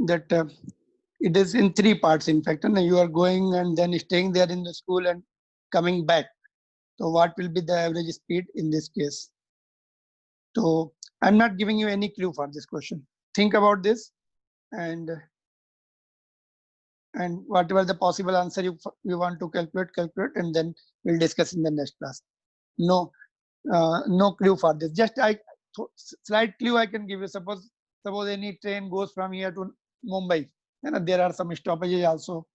that it is in three parts. In fact, and you are going and then staying there in the school and coming back. So what will be the average speed in this case? So I'm not giving you any clue for this question. Think about this, and whatever the possible answer you want to calculate, and then we'll discuss in the next class. No, no clue for this. Just slight clue I can give you. Suppose any train goes from here to Mumbai, and there are some stoppages also.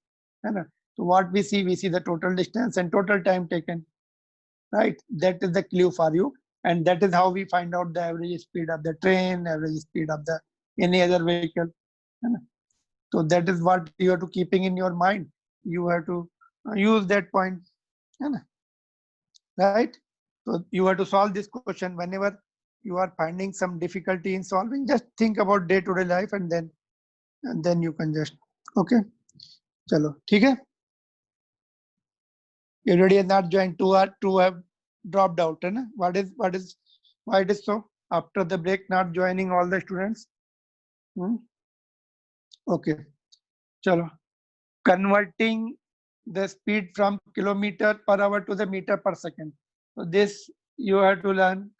And so what we see the total distance and total time taken. Right, that is the clue for you, and that is how we find out the average speed of the train, average speed of the any other vehicle. So that is what you have to keeping in your mind. You have to use that point, right? So you have to solve this question whenever you are finding some difficulty in solving. Just think about day-to-day life, and then you can just okay. Chalo, ठीक है? Everybody has not joined. Two have dropped out. And why it is so? After the break, not joining all the students. Okay. Chalo. Converting the speed from kilometer per hour to the meter per second. So this you have to learn,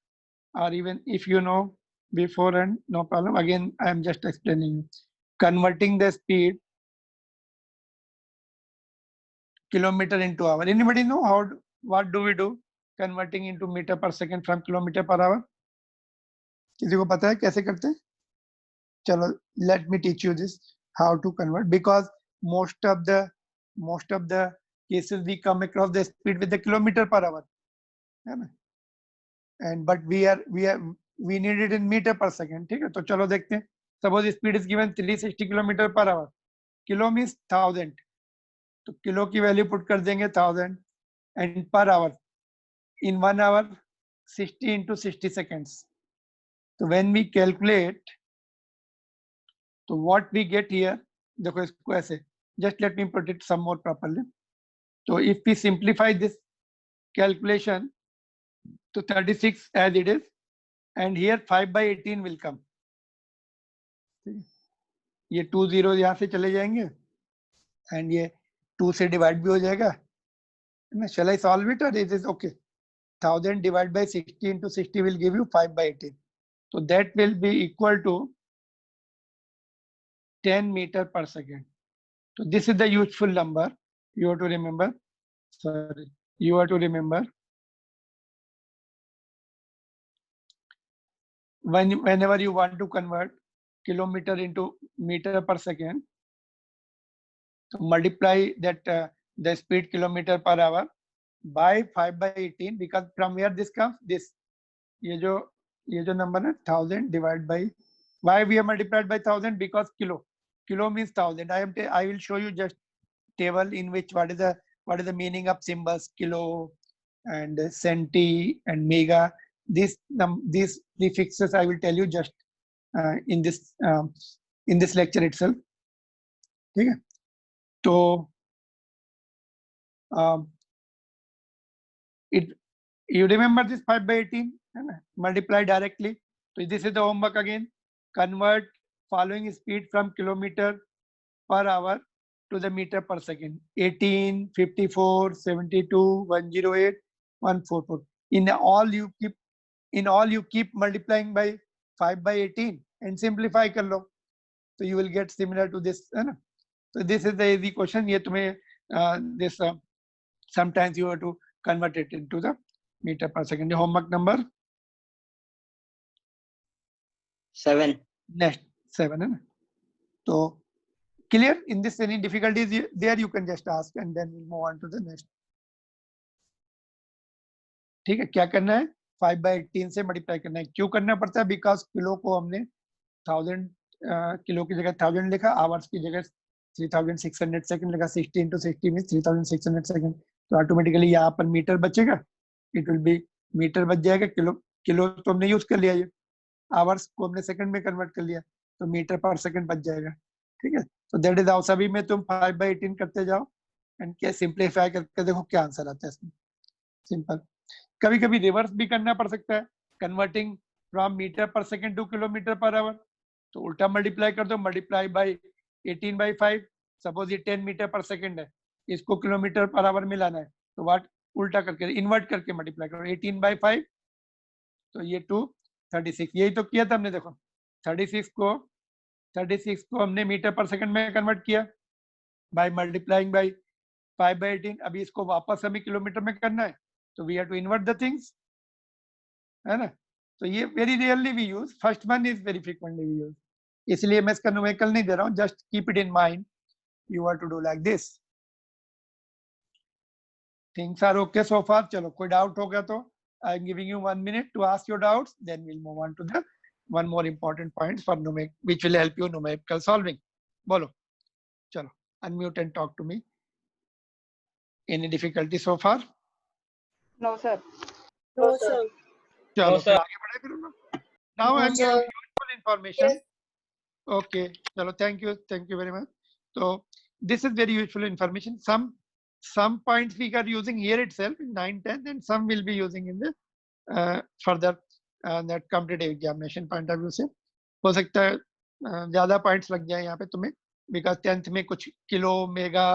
or even if you know beforehand, no problem. Again, I am just explaining. Converting the speed kilometer into hour. Anybody know what do we do? Converting into meter per second from kilometer per hour. किसी को पता है कैसे करते हैं? चलो, let me teach you this how to convert, because most of the cases we come across the speed with the kilometer per hour, and but we need it in meter per second. ठीक है, तो चलो देखते हैं. Suppose speed is given 360 kilometre per hour. Kilo means 1000. तो kilo की value put कर देंगे 1000, and per hour in 1 hour 60 into 60 seconds. So when we calculate, so what we get here, देखो इसको ऐसे, just let me put it some more properly. So if we simplify this calculation to 36 as it is, and here 5/18 will come. ये 2 zeros यहाँ से चले जाएंगे, and ये 2 से divide भी हो जाएगा. Shall I solve it, or it is okay? 1000 divided by 60 into 60 will give you 5/18. So that will be equal to 10 meter per second. So this is the useful number. You have to remember. Sorry, you have to remember. Whenever you want to convert kilometer into meter per second, so multiply that the speed kilometer per hour by 5/18, because from where this comes, this ये जो number है 1000 divided by, why we have multiplied by 1000? Because kilo means 1000. I will show you just table in which what is the meaning of symbols kilo and centi and mega. These prefixes I will tell you just in this lecture itself. Okay. So you remember this 5/18? Multiply directly. So this is the homework again. Convert following speed from kilometer per hour to the meter per second. 18, 54, 72, 108, 144. In all you keep multiplying by 5/18 and simplify कर लो. So you will get similar to this. So this is the easy question. ये तुम्हें sometimes you have to convert it into the meter per second. The homework number 7. Next 7. So clear? In this any difficulties there, you can just ask, and then we'll move on to the next. ठीक है, क्या करना है? 5/18 से multiply करना है. क्यों करना पड़ता है? बिकॉज किलो को हमने 1000 किलो की जगह 1000 लिखा, आवर्स की जगह 3600 सेकंड लिखा. 60 into 60 means 3600 सेकंड. तो ऑटोमेटिकली यहाँ पर मीटर बचेगा. इट विल बी मीटर बच जाएगा. किलो तो हमने यूज कर लिया, ये आवर्स को हमने सेकंड में कन्वर्ट कर लिया, तो मीटर पर सेकंड बच जाएगा. ठीक है, तो दैट इज हाउ. सभी में तुम 5/18 करते जाओ एंड क्या सिंप्लीफाई करके देखो क्या आंसर आता है इसमें. सिंपल. कभी कभी रिवर्स भी करना पड़ सकता है, converting from metre per second two kilometre per hour. तो उल्टा मल्टीप्लाई कर दो, मल्टीप्लाई बाय 18/5, सपोज ये 10 मीटर पर सेकेंड है, इसको किलोमीटर पर आवर में लाना है, तो वाट उल्टा करके इन्वर्ट करके मल्टीप्लाई करो, 18/5, तो ये 236, यही तो किया था हमने। देखो 36 को हमने मीटर पर सेकंड में कन्वर्ट किया बाय मल्टीप्लाइंग बाय 5/18। अभी इसको वापस हमें किलोमीटर में करना है, तो we have to invert the things, है ना। तो ये very rarely we use, first one is very frequently we use, इसलिए मैं इसका न्यूमेरिकल नहीं दे रहा हूँ, just keep it in mind, you have to do like this. Things are okay so far? चलो कोई डाउट हो गया तो I am giving you 1 minute to ask your doubts, then we'll move on to the one more important point for numeric, which will help you numerical solving. बोलो, चलो unmute and talk to me. Any difficulty so far? No, sir. No, sir. चलो sir. फिर आगे बढ़े फिर हम लोग। Now No, I'm sir. giving you useful information. Okay, चलो thank you very much. So this is very useful information. Some points we are using here itself in 9, 10, and some will be using in the further that competitive examination point of view से। हो सकता है ज्यादा points लग जाए यहाँ पे तुम्हें, बिकॉज 10th में कुछ किलो मेगा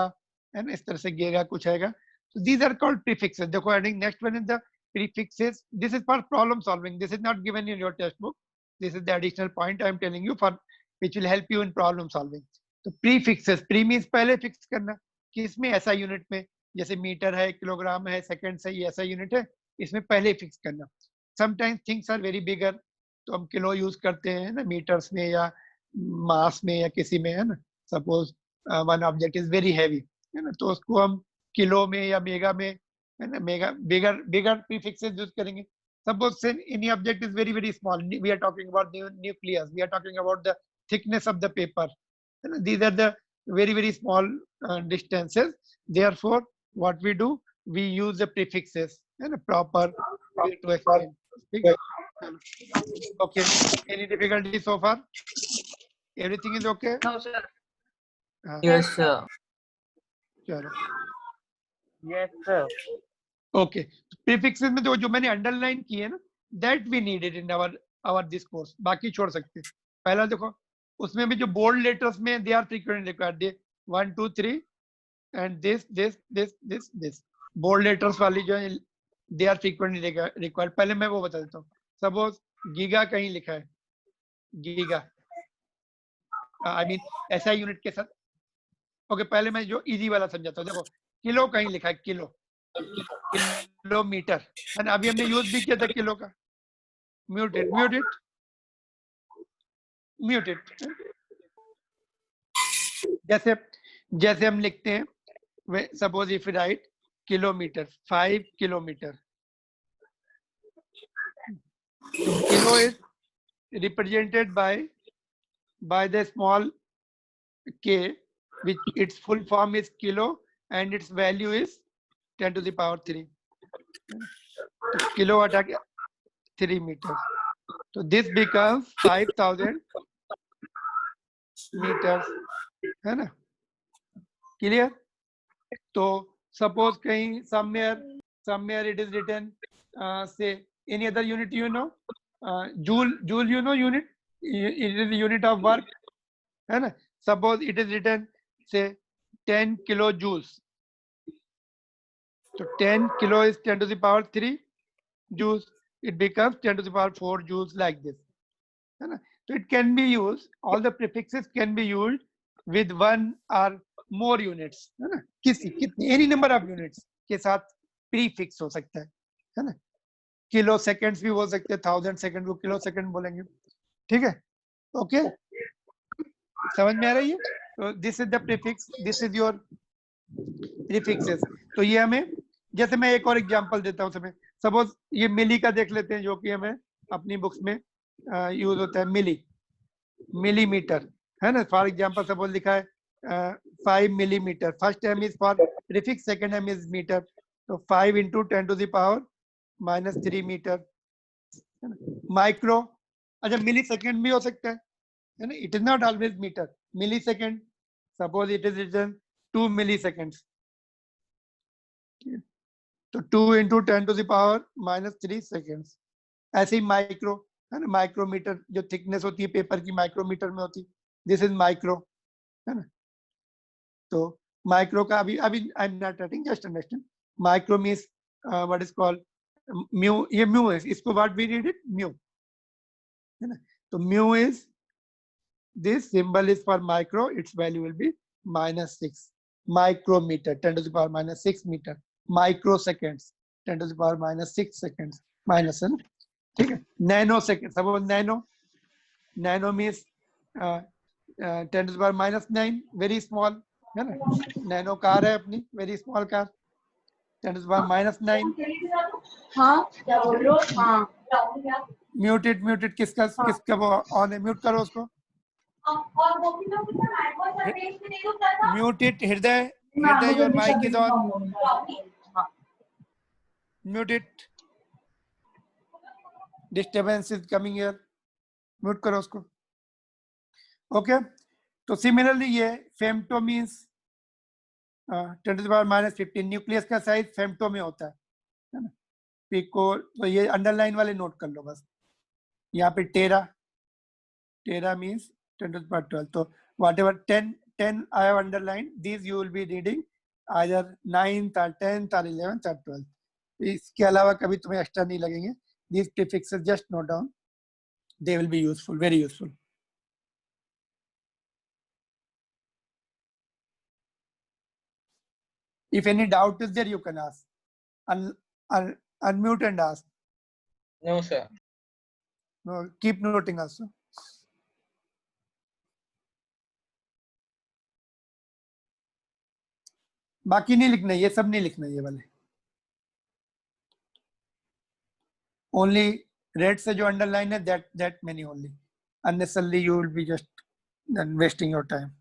है ना, इस तरह से गीगा कुछ आएगा। So these are called prefixes. देखो heading next one is the prefixes. This is for problem solving. This is not given in your textbook. This is the additional point I am telling you for which will help you in problem solving. तो prefixes, pre means पहले fix करना कि इसमें ऐसा unit में, जैसे metre है, kilogram है, सेकंड है, ये ऐसा यूनिट है, इसमें पहले फिक्स करना। Sometimes things are very bigger, तो हम किलो यूज करते हैं ना मीटर्स में या मास में या किसी में, है ना। Suppose one object is very heavy, है ना, तो उसको हम किलो में या मेगा में, है ना, मेगा बिगर प्रीफिक्सेस यूज करेंगे। Suppose any object is very, very small. We are talking about the nucleus. We are talking about the thickness of the paper. These are the very, very small distances. Therefore, what we do, we use the prefixes and a proper way to explain. Okay. Any difficulty so far? Everything is okay? No, sir. Yes, sir. चलो Yes, sir. Okay. Prefixes में जो मैंने underline किए है ना, that we needed in our this course, बाकी छोड़ सकते हैं। पहला देखो उसमें भी जो बोल्ड लेटर्स में they are frequently required, they 1 2 3 and this bold letters वाली जो है दे आर फ्रीक्वेंटली रिक्वायर्ड। पहले मैं वो बता देता हूँ। सपोज गीगा कहीं लिखा है, गीगा आई मीन ऐसा यूनिट के साथ। ओके पहले मैं जो इजी वाला समझाता हूँ। देखो किलो कहीं लिखा है, किलोमीटर है ना, अभी हमने यूज भी किया था किलो का। म्यूटेड जैसे हम लिखते हैं, suppose if right kilometre, 5 kilometre, kilo is represented by the small k, which its full form is kilo and its value is 10 to the power 3. So kilowatt आ गया 3 meters. So this becomes 5000 meters, है ना, clear? तो suppose कहीं somewhere it is written say any other unit, you know, joule you know unit, it is the unit of work, है ना। Suppose it is written say 10 kilojoules. So 10 kilo is 10 to the power 3 joules. It becomes 10 to the power 4 joules like this. So it can be used, all the prefixes can be used with one or more units. Any number of units के साथ prefix हो सकता है ना। Kilo seconds भी हो सकते हैं, 1000 सेकंड को किलो सेकंड बोलेंगे, ठीक है। ओके समझ में आ रही है? तो this is the prefix, this is your prefixes. तो ये हमें, जैसे मैं एक और एग्जांपल देता हूँ समय, सपोज ये मिली का देख लेते हैं, जो कि हमें अपनी बुक्स में यूज होता है, मिलीमीटर, है ना। फॉर एग्जांपल सपोज लिखा है 5 millimetre, first M is for prefix, second M is metre, तो 5 into 10 to the power -3 metre. Micro, अच्छा मिली सेकेंड भी हो सकता है ना, it is not always metre. Millisecond, suppose it is written 2 milliseconds, तो 2 into 10 to the power -3 seconds। ऐसे ही micro, है ना, माइक्रोमीटर जो थिकनेस होती है पेपर की माइक्रोमीटर में होती है, दिस इज माइक्रो, है ना। तो माइक्रो का अभी अभी I am not writing, just understand. Micro means what is called mu, ये म्यू है, इसको what we read it mu, है ना। तो mu is this symbol is for micro, its value will be -6 micrometer, 10 to the power -6 meter, microseconds 10 to the power -6 seconds, minus है ना, ठीक है। Nano second, suppose nano, nano means 10 to the power -9, very small, है ना। Nano car है अपनी, very small car, 10 to the power -9। हाँ क्या बोल रहे हो? हाँ म्यूटेड, म्यूटेड किसका किसका वो ऑन है, म्यूट करो उसको। Muted Hriday, Hriday your mic is on, mute it, disturbance is coming here, mute करो उसको। ओके, तो सिमिलरली ये femto means 10 to the power -15, nucleus का साइज फेम्टो में होता है ना। पिको, तो ये अंडरलाइन वाले नोट कर लो बस। यहाँ पे टेरा, टेरा मींस 10 to the power 12, तो whatever 10 I have underlined, these you will be reading either 9th or 10th or 11th or 12th। इसके अलावा कभी तुम्हें एक्स्ट्रा नहीं लगेंगे। These prefixes just note down, they will be useful, very useful। If any doubt is there, you can ask. Unmute and ask. No, sir. No, keep noting also। बाकी नहीं लिखना, ये सब नहीं लिखना, ये वाले ओनली रेड से जो अंडरलाइन है, that many only। Unnecessarily you will be just then wasting your time।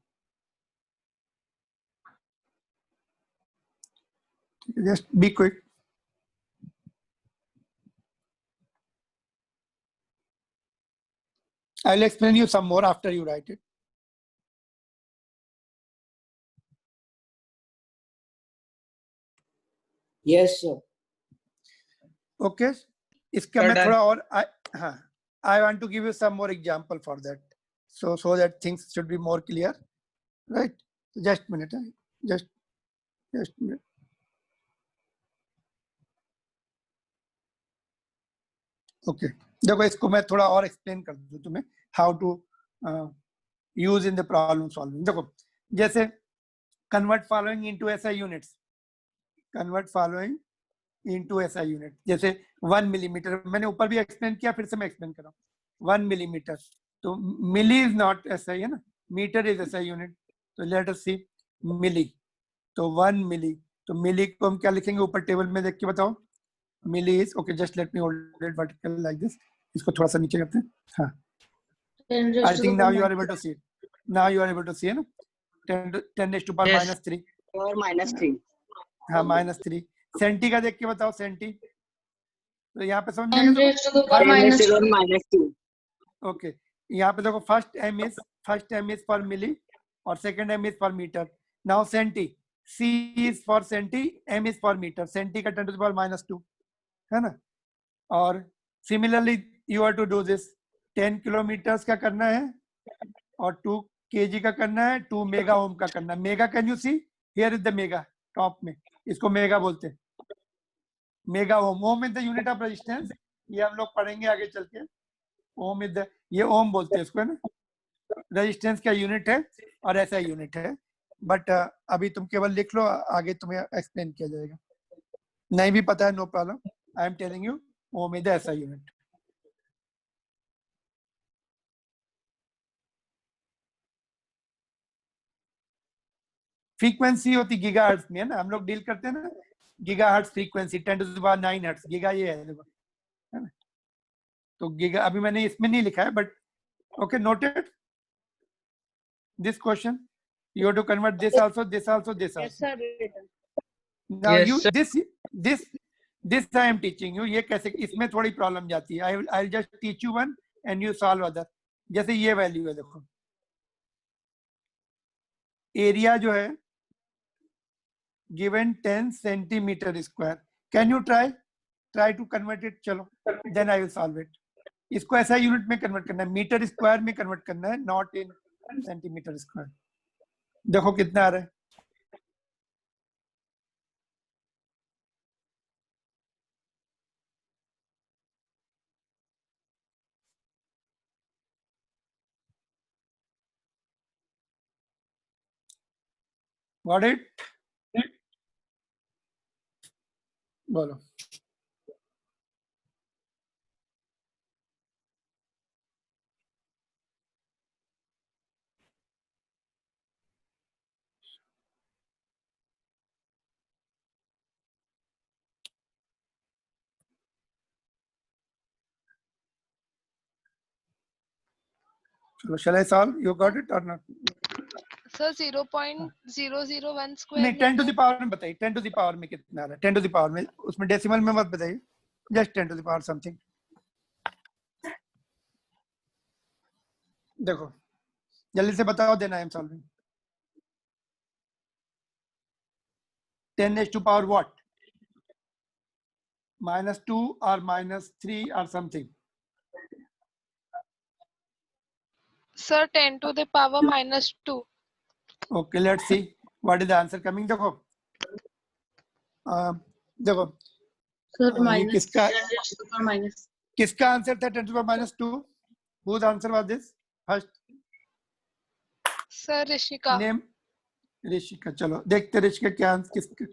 Just be quick। I'll explain you some more after you write it। Yes sir। Okay, इसका Sir, मैं done। थोड़ा और हाँ, I want to give you some more example for that, so that things should be more clear, right? Just minute, just minute। Okay, देखो इसको मैं थोड़ा और एक्सप्लेन कर दूं तुम्हें, how to use in the problem solving. देखो जैसे convert following into SI units, convert following into SI unit, जैसे 1 मिलीमीटर, मैंने ऊपर भी एक्सप्लेन किया, फिर से मैं एक्सप्लेन कर रहा हूँ। 1 मिलीमीटर, तो मिली इज नॉट एसआई, है ना, मीटर इज एसआई यूनिट। तो लेट अस सी मिली, तो 1 मिली, तो मिली को हम क्या लिखेंगे, ऊपर टेबल में देख के बताओ। Milli is, okay, just let me hold it vertical like this, इसको थोड़ा सा नीचे करते हैं। हाँ, I think now you are able to see it, now you are able to see, है ना। 10 raised to power Yes। -3, और -3। हाँ -3। सेंटी का देख के बताओ, सेंटी, तो यहाँ पे समझ में 10 आएगा। raised to the power -2। Okay, यहाँ पे देखो first M is for milli और second M is for metre. Now centi, C is for centi, M is for metre, centi का 10 to the power -2, है ना। और similarly you are to do this, 10 kilometre का करना है और 2 kg का करना है, 2 मेगा ओम का करना है। Mega, can you see, here is the mega, top में, इसको मेगा बोलते हैं, mega ohm. Ohm is the unit of resistance, ये हम लोग पढ़ेंगे आगे चल के। ओम इज द, ये ओम बोलते हैं इसको, है ना, रेजिस्टेंस का यूनिट है और ऐसा यूनिट है। बट अभी तुम केवल लिख लो, आगे तुम्हें एक्सप्लेन किया जाएगा। नहीं भी पता है, no problem, I am telling you, ohm is the ऐसा यूनिट। फ्रीक्वेंसी होती गीगाहर्ट्ज में, है ना, हम लोग डील करते हैं ना, gigahertz frequency, 10 to the power 9 hertz, giga ये है, देखो, है ना। तो गीगा अभी मैंने इसमें नहीं लिखा है, but okay, noted this question, you have to convert this also, this also, this Yes, also। sir. Now Yes, you, sir। this I am teaching you, ये कैसे, इसमें थोड़ी प्रॉब्लम जाती है। I'll just teach you one and you solve other। जैसे ये value है, देखो एरिया जो है given 10 centimetre square, can you try to convert it, चलो then I will solve it. इसको ऐसा यूनिट में कन्वर्ट करना है, मीटर स्क्वायर में कन्वर्ट करना है, नॉट इन सेंटीमीटर स्क्वायर। देखो कितना आ रहा है। Got it? बोलो। चलो, shall I solve? You got it or not? Sir 0.001 square नहीं, 10 टू द पावर में बताइए, 10 टू द पावर में कितना आ रहा है, 10 टू द पावर में, उसमें डेसिमल में मत बताइए, just 10 to the power something. देखो जल्दी से बताओ, देना I am solving. 10 raised to power what? -2 or -3 or something. Sir 10 to the power -2. Okay, let's see what is the answer coming. देखो देखो Sir, ये minus किसका 10 raised to the power minus. किसका आंसर था 10 to the power -2? Whose answer was this? First sir Rishika. Name Rishika. चलो देखते ऋषिका क्या answer किसका।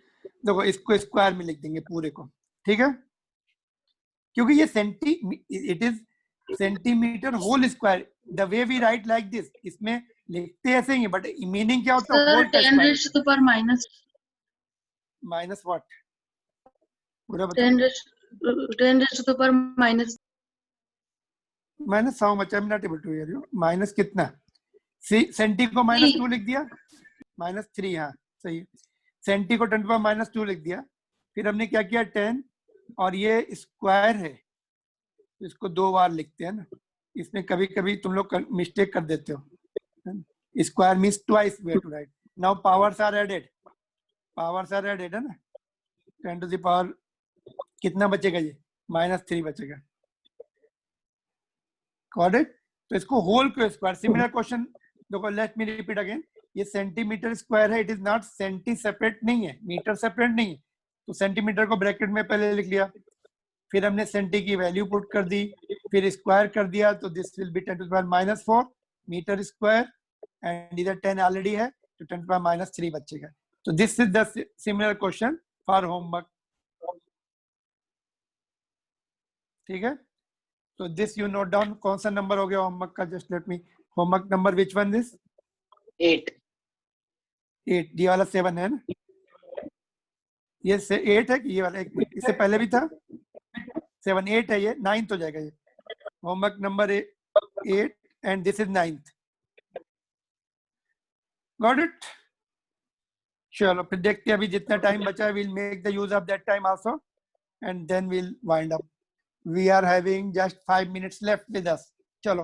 देखो इसको स्क्वायर में लिख देंगे पूरे को, ठीक है, क्योंकि ये it is centimetre whole square. The way we write like this, इसमें लिखते ऐसे ही, बट मीनिंग क्या होता है? Sir, होल का 10 raised square to the power minus. Minus what, पूरा 10 बताओ। 10 raised to the power minus. Minus how much? I am not able to hear you. Minus कितना? सेंटी को -2 लिख दिया, -3, हाँ सही है। सेंटी को 10 -2 लिख दिया, फिर हमने क्या किया 10, और ये स्क्वायर है, इसको 2 बार लिखते हैं ना, इसमें कभी कभी तुम लोग मिस्टेक कर देते हो। Square means twice way to write. Now powers are added, powers are added है ना। 10 टू द पावर कितना बचेगा? ये -3 बचेगा। Got it? तो इसको होल को स्क्वायर, सिमिलर क्वेश्चन देखो, लेट मी रिपीट अगेन। ये सेंटीमीटर स्क्वायर है, it is not centi separate नहीं है, मीटर सेपरेट नहीं है। तो सेंटीमीटर को ब्रैकेट में पहले लिख लिया, फिर हमने सेंटी की वैल्यू पुट कर दी, फिर स्क्वायर कर दिया, तो this will be 10 to the power -4 metre square, and इधर 10 ऑलरेडी है, तो 10 टू द पावर -3 बचेगा। तो this is the similar question for homework, ठीक है। तो दिस यू नोट डाउन। कौन सा नंबर हो गया होमवर्क का? Just let me, homework number which one this? 8. 8। ये वाला 7 है ना, ये 8 है कि ये वाला? एक मिनट, इससे पहले भी था 7, 8 है, ये 9th हो जाएगा। ये homework number 8 and this is 9th। Got it? चलो फिर देखते हैं, अभी जितना टाइम बचा है, will make the use of that time also, and then will wind up. We are having just 5 minutes left with us. Chalo,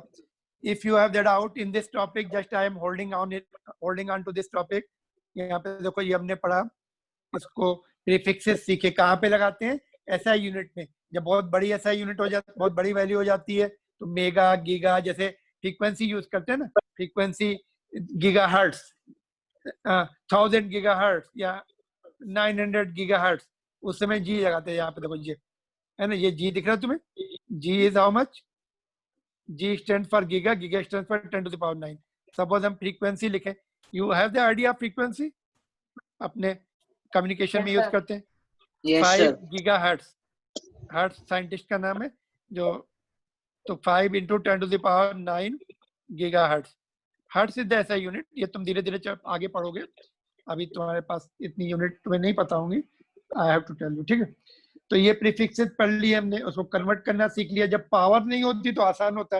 if you have the doubt in this topic, just I am holding on to this topic. यहाँ पे देखो, ये हमने पढ़ा, इसको prefixes सीखे कहाँ पे लगाते हैं? SI यूनिट में। जब बहुत बड़ी SI यूनिट हो जाती, बहुत बड़ी वैल्यू हो जाती है, तो मेगा, गीगा, जैसे फ्रीक्वेंसी यूज करते हैं ना, फ्रीक्वेंसी गीगाहर्ट्ज, 1000 गीगाहर्ट्ज या 900 गीगाहर्ट्ज, उस समय जी लगाते हैं। यहाँ पे देखो जी है ना, ये जी दिख रहा है तुम्हें? G is how much? G stand for giga, giga stand for 10 to the power 9। Suppose हम फ्रीक्वेंसी लिखें, you have the idea of frequency? अपने कम्युनिकेशन में यूज करते हैं। Yes, 5 sir. Gigahertz, hertz scientist का नाम है जो, तो 5 × 10 to the power 9 gigahertz. Hertz is the ऐसा यूनिट, ये तुम धीरे धीरे आगे पढ़ोगे, अभी तुम्हारे पास इतनी यूनिट तुम्हें नहीं पता होंगी, I have to tell you, ठीक है। तो ये प्रीफिक्सेस पढ़ लिए हमने, उसको कन्वर्ट करना सीख लिया। जब पावर नहीं होती तो आसान होता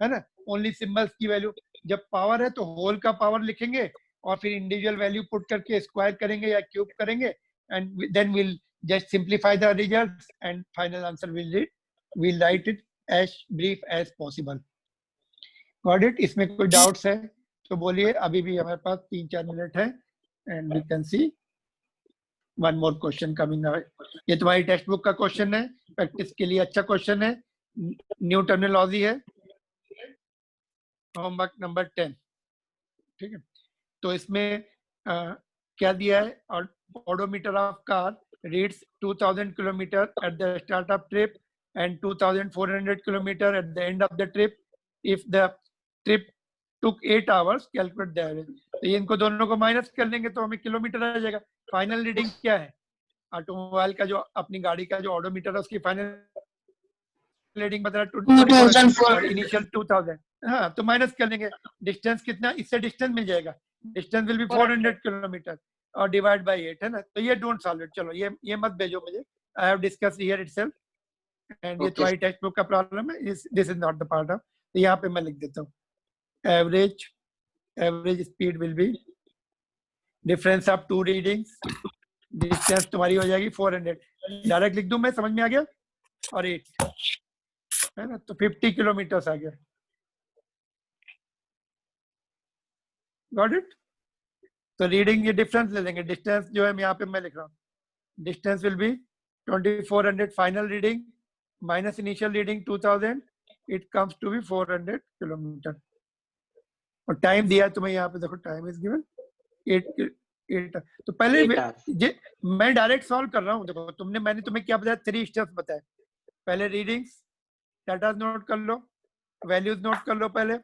है ना, ओनली सिंबल्स की वैल्यू। जब पावर है तो होल का पावर लिखेंगे, और फिर इंडिविजुअल वैल्यू पुट करके स्क्वायर करेंगे या क्यूब करेंगे, and then will just simplify the results, and final answer will write it as brief as possible. Got it? इसमें कोई डाउट्स है तो बोलिए, अभी भी हमारे पास 3-4 मिनट है, and we can see one more question coming away. ये तुम्हारी टेक्स्ट बुक का क्वेश्चन है, प्रैक्टिस के लिए अच्छा क्वेश्चन है, न्यू टर्मिनोलॉजी है, होमवर्क नंबर 10, ठीक है। तो इसमें क्या दिया है, और odometer of car reads 2000 kilometer at the start of trip and 2400 kilometer at the end of the trip. If the trip took 8 hours, calculate the average. तो ये इनको दोनों को माइनस कर लेंगे तो हमें किलोमीटर आ जाएगा. फाइनल रीडिंग क्या है ऑटोमोबाइल का, जो अपनी गाड़ी का जो ऑडोमीटर है उसकी फाइनल रीडिंग बता रहा 2400 और इनिशियल 2000. हाँ, तो माइनस कर लेंगे. डिस्टेंस कितना, इससे डिस्टेंस मिल जाएगा. डिस्टेंस विल बी 400 किलोमीटर और डिवाइड बाय 8 है ना. तो ये डोंट सॉल्व इट. चलो ये मत भेजो मुझे. I have discuss here itself and ये तुम्हारी टेक्स्ट बुक का प्रॉब्लम है. This is not the part of. तो यहाँ पे मैं लिख देता हूँ average speed will be difference of two readings. Distance तुम्हारी हो जाएगी 400. डायरेक्ट लिख दूं मैं, समझ में आ गया, और 8 है ना. तो 50 किलोमीटर आ गया. Got it. तो रीडिंग ये डिफरेंस ले लेंगे. डिस्टेंस जो है यहाँ पे मैं लिख रहा हूँ, distance will be 2400 final reading minus initial reading 2000. It comes to be 400 kilometre. और टाइम दिया है तुम्हें यहाँ पे, देखो टाइम इज गिवन 8. तो पहले मैं डायरेक्ट सॉल्व कर रहा हूँ. देखो मैंने तुम्हें क्या बताया, 3 स्टेप्स बताए. पहले रीडिंग्स डाटा नोट कर लो, वैल्यूज नोट कर लो पहले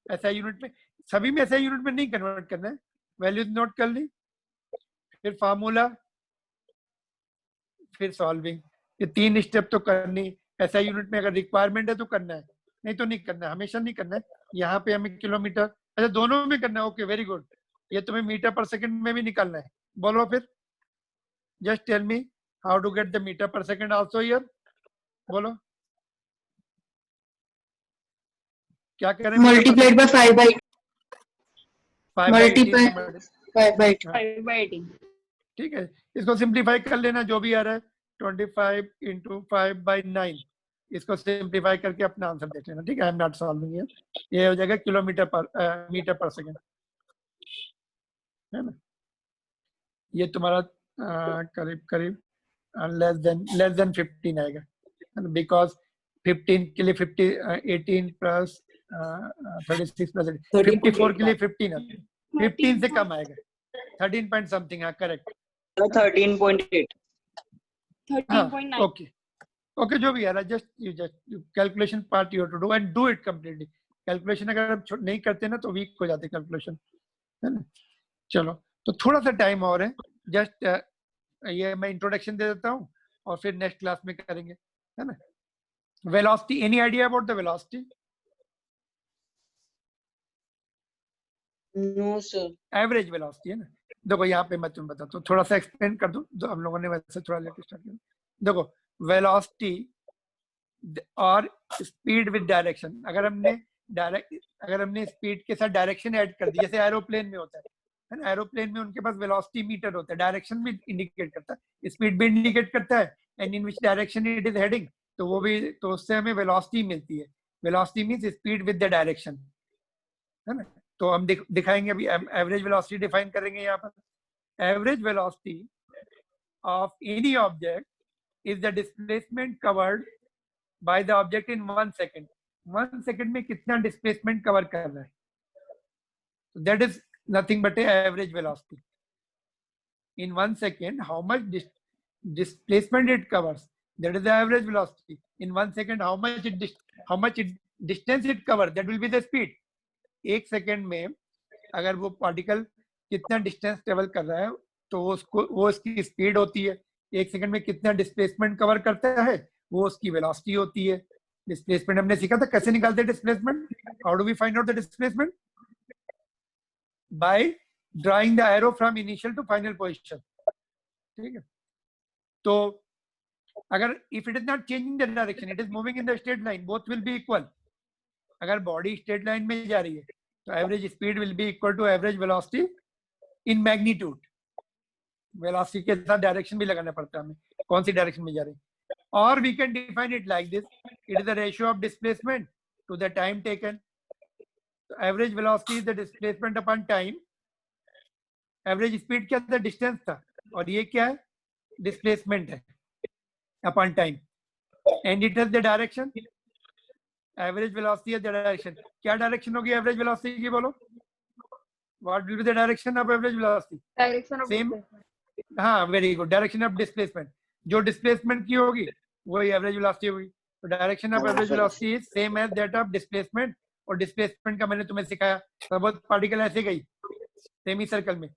एसआई यूनिट में. सभी में एसआई यूनिट में नहीं कन्वर्ट करना है. वैल्यूज नोट कर ली, फिर फार्मूला, फिर सॉल्विंग. ये 3 स्टेप तो करनी. एसआई यूनिट में अगर रिक्वायरमेंट है तो करना है, नहीं तो नहीं करना है. हमेशा नहीं करना है. यहाँ पे हमें किलोमीटर, अच्छा दोनों में करना है. Okay, very good. ये तुम्हें मीटर पर सेकंड में भी निकालना है. बोलो फिर, just tell me how to get the metre per second also here. बोलो क्या करें. Multiplied by 5 by 5 by 18. ठीक है, इसको सिंप्लीफाई कर लेना जो भी आ रहा है. 25 into 5 by 9. इसको सिंप्लीफाई करके अपना आंसर देख लेना. ठीक है, आई एम नॉट सॉल्विंग हियर. ये हो जाएगा किलोमीटर पर मीटर पर सेकंड, है ना. ये तुम्हारा करीब करीब लेस देन 15 आएगा, बिकॉज 15 के लिए 18 प्लस 36 प्लस 54 के लिए 15 है. 15 से कम आएगा. 13 पॉइंट समथिंग है. करेक्ट, 13.8. 13.9. ओके जो भी है. Just calculation part you have to do and do it completely. Calculation अगर हम नहीं करते ना तो वीक हो जाते कैलकुलेशन, है ना. चलो, तो थोड़ा सा टाइम और है. जस्ट ये मैं इंट्रोडक्शन दे देता हूँ और फिर नेक्स्ट क्लास में करेंगे, है ना. Velocity, any idea about the velocity? No, sir. Average velocity है ना. देखो यहाँ पे मैं तुम्हें बताता हूँ, थोड़ा सा एक्सप्लेन कर दूं. तो हम लोगों ने वैसे थोड़ा लेट स्टार्ट किया. देखो वेलोसिटी और स्पीड विद डायरेक्शन, अगर हमने स्पीड के साथ डायरेक्शन ऐड कर दी, जैसे एरोप्लेन में होता है ना. एरोप्लेन में उनके पास वेलोसिटी मीटर होता है, डायरेक्शन भी इंडिकेट करता है, स्पीड भी इंडिकेट करता है, and in which direction it is heading. तो वो भी, तो उससे हमें वेलोसिटी मिलती है. Velocity means speed with the direction, है ना. तो हम दिखाएंगे अभी. एवरेज वेलोसिटी डिफाइन करेंगे यहाँ पर. Average velocity of any object is the displacement covered by the object in 1 second. 1 second में कितना डिस्प्लेसमेंट कवर कर रहा है, that is nothing but a average velocity. In 1 second, how much displacement it covers, that is the average velocity. In 1 second, how much distance it covers, that will be the speed. 1 second में अगर वो particle कितना distance travel कर रहा है तो वो उसकी स्पीड होती है. 1 सेकेंड में कितना डिस्प्लेसमेंट कवर करता है वो उसकी वेलोसिटी होती है. डिस्प्लेसमेंट हमने सीखा था कैसे निकालते हैं displacement. How do we find out the displacement? by drawing the arrow from initial to final position. ठीक है. तो अगर if it is not changing the direction, it is moving in the straight line, both will be equal. अगर body straight line में जा रही है तो average speed will be equal to average velocity in magnitude. Velocity के साथ direction भी लगाना पड़ता है हमें, कौन सी डायरेक्शन में जा रही है. और we can define it like this, it is the ratio of displacement to the time taken. Average velocity is the displacement upon time. Average speed क्या था, डिस्टेंस था, और ये क्या है, डिस्प्लेसमेंट है upon time. And it is the direction. Average velocity is the direction. क्या direction होगी एवरेज वेलोसिटी की, बोलो. what will be the direction of average velocity? Direction of Same. displacement. हाँ, very good. Direction of displacement, जो displacement की होगी वही average velocity होगी. तो direction of average velocity is same as that of displacement. और डिस्प्लेसमेंट का मैंने तुम्हें सिखाया, सब पार्टिकल ऐसे गई सेमी सर्कल में,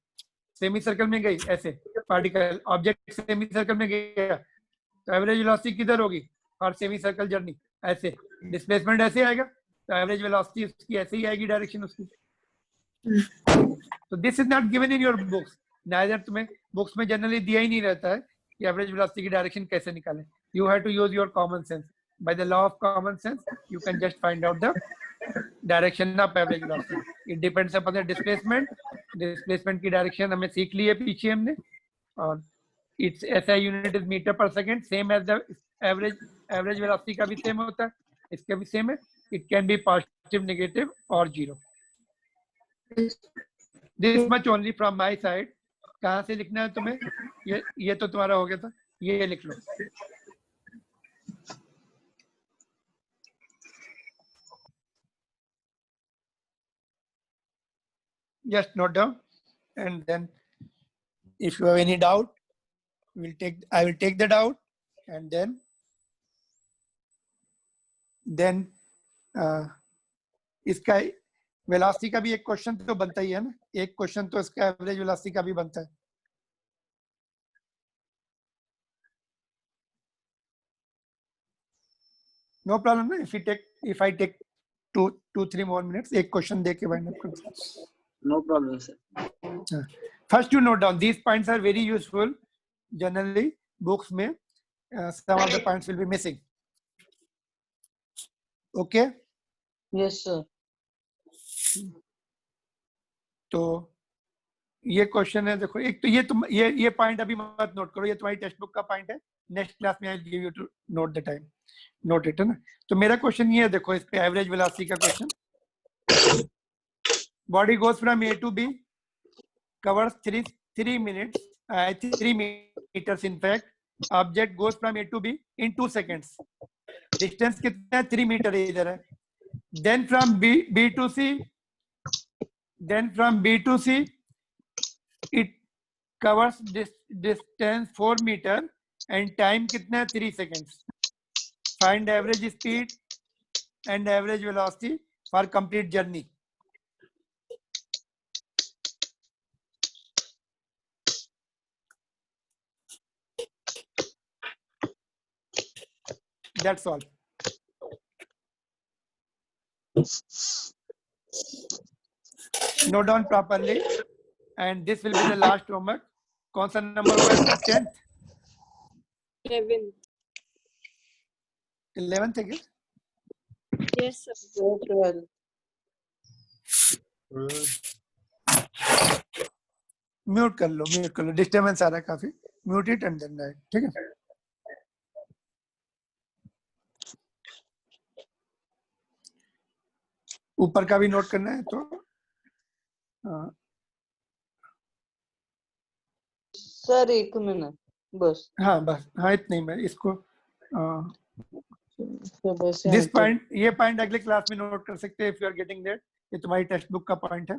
सेमी सर्कल में गई ऐसे पार्टिकल, ऑब्जेक्ट सेमी सर्कल में गया, तो एवरेज वेलोसिटी किधर होगी फॉर सेमी सर्कल जर्नी? ऐसे. डिस्प्लेसमेंट ऐसे आएगा, तो एवरेज वेलोसिटी उसकी ऐसे ही आएगी, डायरेक्शन उसकी. तो this is not given in your books. Neither तुम्हें बुक्स में जनरली दिया ही नहीं रहता है कि एवरेज वेलोसिटी की डायरेक्शन कैसे निकालें. You have to use your common sense. By the law of common sense you can just find out the direction of average velocity. It depends upon the displacement. Displacement की direction हमें सीख ली है पीछे हमने. और its SI unit is metre per second, same as the average velocity का भी सेम होता है, इसका भी सेम है. It can be positive, negative और zero. This much only from my side. कहाँ से लिखना है तुम्हें? ये तो तुम्हारा हो गया था, ये लिख लो. Just note down, and then if you have any doubt, I will take the doubt, and then इसका वेलोसिटी का भी एक क्वेश्चन तो बनता ही है ना. एक क्वेश्चन तो इसका एवरेज वेलोसिटी का भी बनता है. नो प्रॉब्लम ना. if I take 2-3 more minutes, एक क्वेश्चन दे के वाइंड अप करते हैं. No problem, sir. First, you note down. These points are very useful. Generally, books में some of the points will be missing. Okay. Yes, sir. तो ये question है. देखो, एक तो ये पॉइंट अभी मत नोट करो, ये तुम्हारी टेक्स्ट बुक का पॉइंट है. नेक्स्ट क्लास में I will give you to note the time. Note it है ना. तो मेरा क्वेश्चन ये है, देखो इस पे एवरेज वेलोसिटी का question. Body goes from A to B, covers 3 minutes, 3 meters in fact. Object goes from A to B in 2 seconds. Distance कितना है? 3 meter इधर है. Then from B to C, it covers distance 4 meter and time कितना है? 3 seconds. Find average speed and average velocity for complete journey. That's all. Note down properly, and this will be the last homework. कौन सा number होगा? 10th, 11th है क्या? Yes, sir. Mute कर लो, disturbance आ रहा है काफी. Mute it and then write. ठीक है. ऊपर का भी नोट करना है तो सर 1 मिनट बस. हाँ बस, हाँ इतना ही. मैं इसको दिस पॉइंट, ये पॉइंट अगले क्लास में नोट कर सकते हैं if you are getting that. ये तुम्हारी टेक्स्ट बुक का पॉइंट है.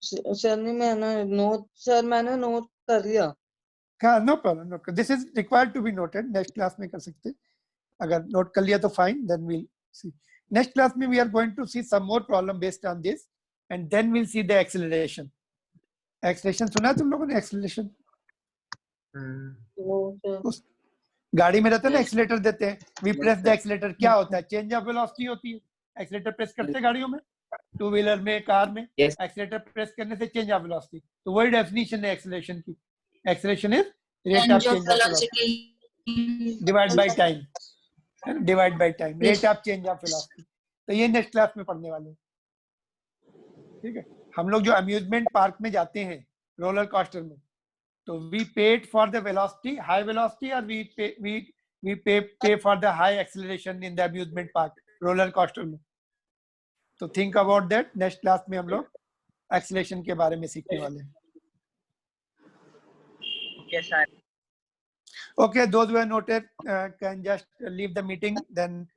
सर नहीं, मैंने नोट कर लिया. हाँ, no problem. No, this is required to be noted. Next class में कर सकते हैं. अगर नोट कर लिया तो fine, then we'll see. Next class में we are going to see some more problem based on this, and then we'll see the acceleration. Acceleration सुना तुम लोगों ने? acceleration उस गाड़ी में रहता है ना, एक्सीलेटर देते हैं. we press the accelerator. क्या होता है? change of velocity होती है. एक्सीलेटर प्रेस करते हैं गाड़ियों में, 2 व्हीलर में, कार में. एक्सीलेटर प्रेस करने से change of velocity. तो वही डेफिनेशन है एक्सीलरेशन की. Acceleration is rate of change of velocity divided by time. Rate of change of velocity. तो ये नेक्स्ट क्लास में पढ़ने वाले हैं. ठीक है. हम लोग जो अम्यूजमेंट पार्क में जाते हैं रोलर कोस्टर में, तो we paid for the velocity, high velocity, और we pay for the high acceleration in the amusement park roller coaster में. तो think about that. Next class में हम लोग एक्सेलरेशन के बारे में सीखने वाले हैं. Okay sir. Okay, those who are noted can just leave the meeting. Then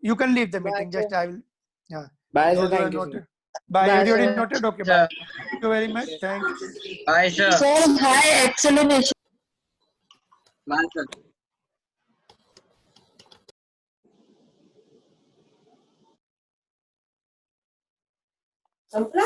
you can leave the meeting. Just I will. Yeah. Bye. Those who are noted. Bye. Bye, Everybody sir. noted? Okay, Sir. bye. Thank you very much. Thanks. Bye, sir. Sir, high acceleration. Bye, sir. संपला?